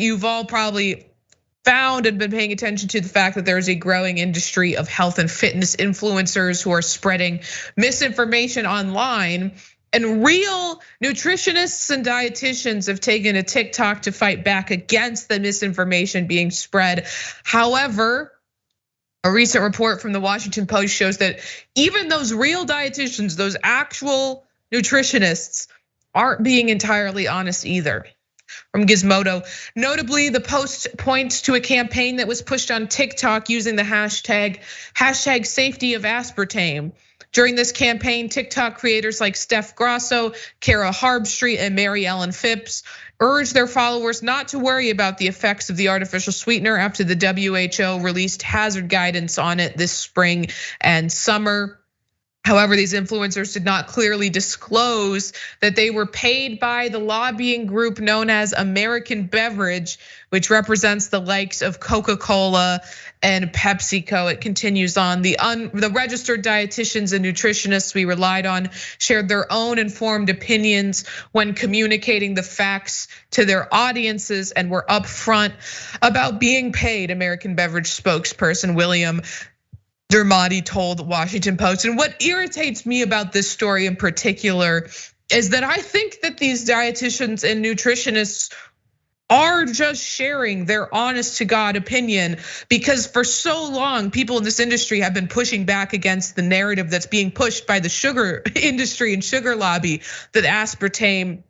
you've all probably found and been paying attention to the fact that there is a growing industry of health and fitness influencers who are spreading misinformation online. And real nutritionists and dietitians have taken to TikTok to fight back against the misinformation being spread. However, a recent report from the Washington Post shows that even those real dietitians, those actual nutritionists, aren't being entirely honest either. From Gizmodo, notably, the Post points to a campaign that was pushed on TikTok using the hashtag safety of aspartame. During this campaign, TikTok creators like Steph Grasso, Kara Harbstreet, and Mary Ellen Phipps urged their followers not to worry about the effects of the artificial sweetener after the WHO released hazard guidance on it this spring and summer. However, these influencers did not clearly disclose that they were paid by the lobbying group known as American Beverage, which represents the likes of Coca-Cola and PepsiCo. It continues on. The registered dietitians and nutritionists we relied on shared their own informed opinions when communicating the facts to their audiences and were upfront about being paid, American Beverage spokesperson William Dermody told the Washington Post. And what irritates me about this story in particular is that I think that these dietitians and nutritionists are just sharing their honest to God opinion, because for so long, people in this industry have been pushing back against the narrative that's being pushed by the sugar industry and sugar lobby that aspartame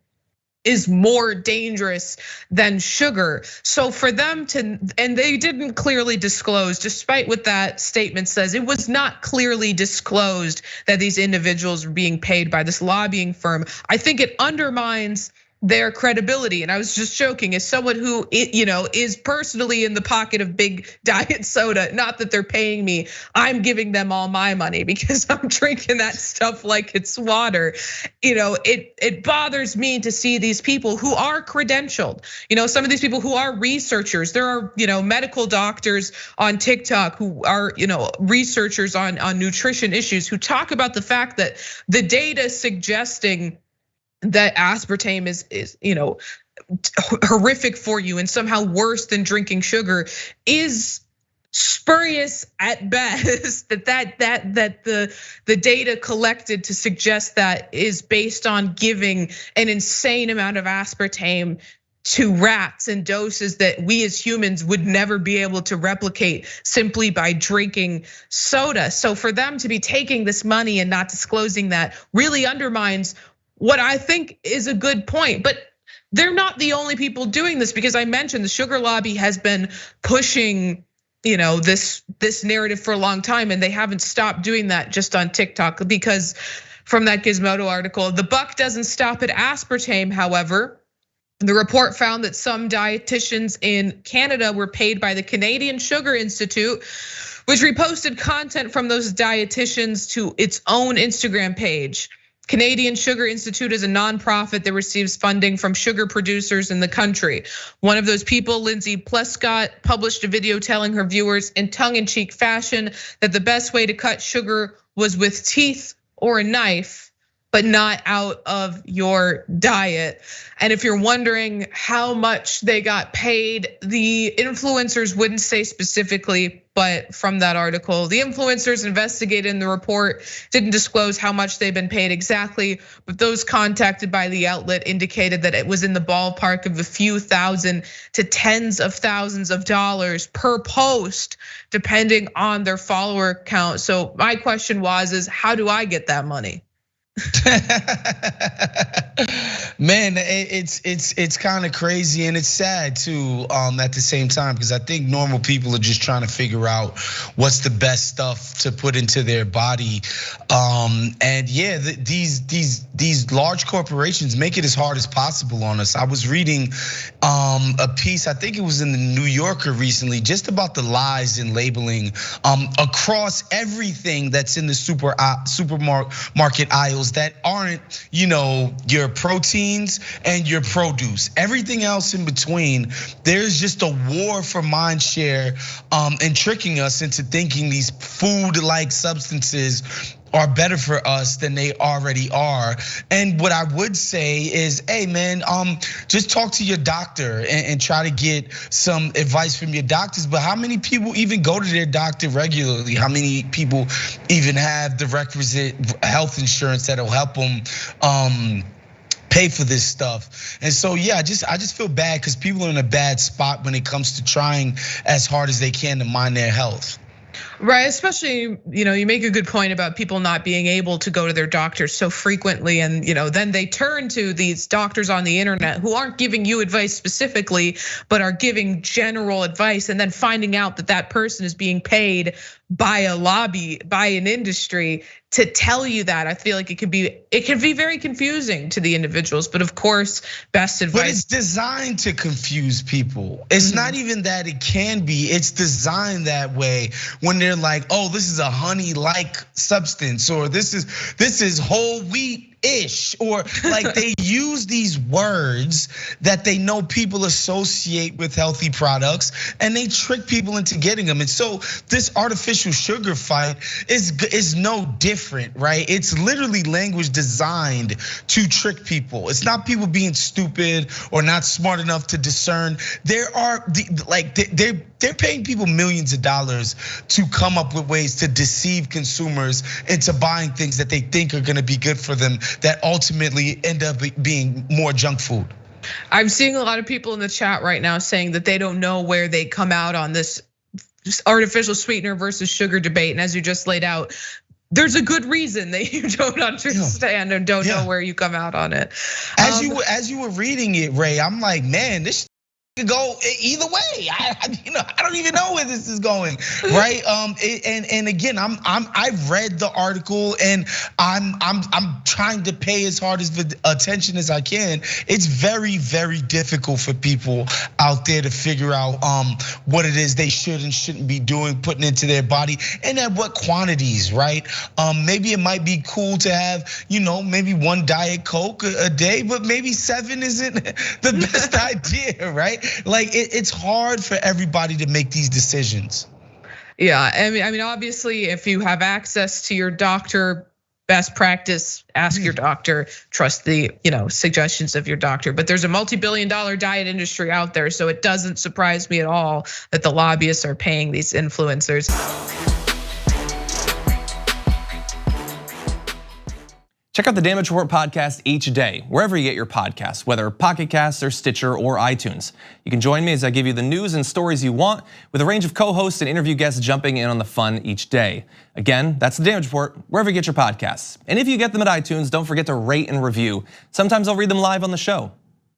is more dangerous than sugar. So for them to, and they didn't clearly disclose, despite what that statement says, it was not clearly disclosed that these individuals were being paid by this lobbying firm. I think it undermines their credibility. And I was just joking, as someone who is personally in the pocket of big diet soda, not that they're paying me, I'm giving them all my money because I'm drinking that stuff like it's water. It bothers me to see these people who are credentialed. Some of these people who are researchers. There are medical doctors on TikTok who are researchers on nutrition issues who talk about the fact that the data suggesting that aspartame is horrific for you and somehow worse than drinking sugar is spurious at best. that the data collected to suggest that is based on giving an insane amount of aspartame to rats in doses that we as humans would never be able to replicate simply by drinking soda. So for them to be taking this money and not disclosing that really undermines what I think is a good point. But they're not the only people doing this, because I mentioned the sugar lobby has been pushing this narrative for a long time, and they haven't stopped doing that just on TikTok. Because from that Gizmodo article, the buck doesn't stop at aspartame, however. The report found that some dietitians in Canada were paid by the Canadian Sugar Institute, which reposted content from those dietitians to its own Instagram page. Canadian Sugar Institute is a nonprofit that receives funding from sugar producers in the country. One of those people, Lindsay Plescott, published a video telling her viewers in tongue-in-cheek fashion that the best way to cut sugar was with teeth or a knife, but not out of your diet. And if you're wondering how much they got paid, the influencers wouldn't say specifically, but from that article, the influencers investigated in the report didn't disclose how much they've been paid exactly, but those contacted by the outlet indicated that it was in the ballpark of a few thousand to tens of thousands of dollars per post, depending on their follower count. So my question is how do I get that money? Man, it's kind of crazy and it's sad too at the same time, because I think normal people are just trying to figure out what's the best stuff to put into their body. And yeah, these large corporations make it as hard as possible on us. I was reading a piece, I think it was in the New Yorker recently, just about the lies in labeling across everything that's in the supermarket aisles that aren't, your proteins and your produce. Everything else in between, there's just a war for mind share and tricking us into thinking these food-like substances are better for us than they already are. And what I would say is, hey man, just talk to your doctor and try to get some advice from your doctors. But how many people even go to their doctor regularly? How many people even have the requisite health insurance that'll help them pay for this stuff? And so yeah, I just feel bad because people are in a bad spot when it comes to trying as hard as they can to mind their health. Right, especially, you make a good point about people not being able to go to their doctors so frequently. And then they turn to these doctors on the internet who aren't giving you advice specifically, but are giving general advice, and then finding out that that person is being paid by a lobby, by an industry to tell you that. I feel like it can be very confusing to the individuals, but of course, best advice. But it's designed to confuse people. It's not even that it can be, it's designed that way when they're like, oh, this is a honey-like substance, or this is whole wheat-ish, or like they use these words that they know people associate with healthy products, and they trick people into getting them. And so this artificial sugar fight is no different, right? It's literally language designed to trick people. It's not people being stupid or not smart enough to discern. They're paying people millions of dollars to come up with ways to deceive consumers into buying things that they think are gonna be good for them, that ultimately end up being more junk food. I'm seeing a lot of people in the chat right now saying that they don't know where they come out on this artificial sweetener versus sugar debate. And as you just laid out, there's a good reason that you don't understand and don't know where you come out on it. As you were reading it, Ray, I'm like, man, this could go either way. I don't even know where this is going, right? And again, I've read the article, and I'm trying to pay as hard as attention as I can. It's very, very difficult for people out there to figure out what it is they should and shouldn't be doing, putting into their body, and at what quantities, right? Maybe it might be cool to have, maybe one Diet Coke a day, but maybe 7 isn't the best idea, right? Like it's hard for everybody to make these decisions. Yeah, I mean, obviously, if you have access to your doctor, best practice, ask your doctor, trust the suggestions of your doctor. But there's a multi-billion-dollar diet industry out there, so it doesn't surprise me at all that the lobbyists are paying these influencers. Check out the Damage Report podcast each day, wherever you get your podcasts, whether Pocket Casts or Stitcher or iTunes. You can join me as I give you the news and stories you want, with a range of co-hosts and interview guests jumping in on the fun each day. Again, that's the Damage Report, wherever you get your podcasts. And if you get them at iTunes, don't forget to rate and review. Sometimes I'll read them live on the show.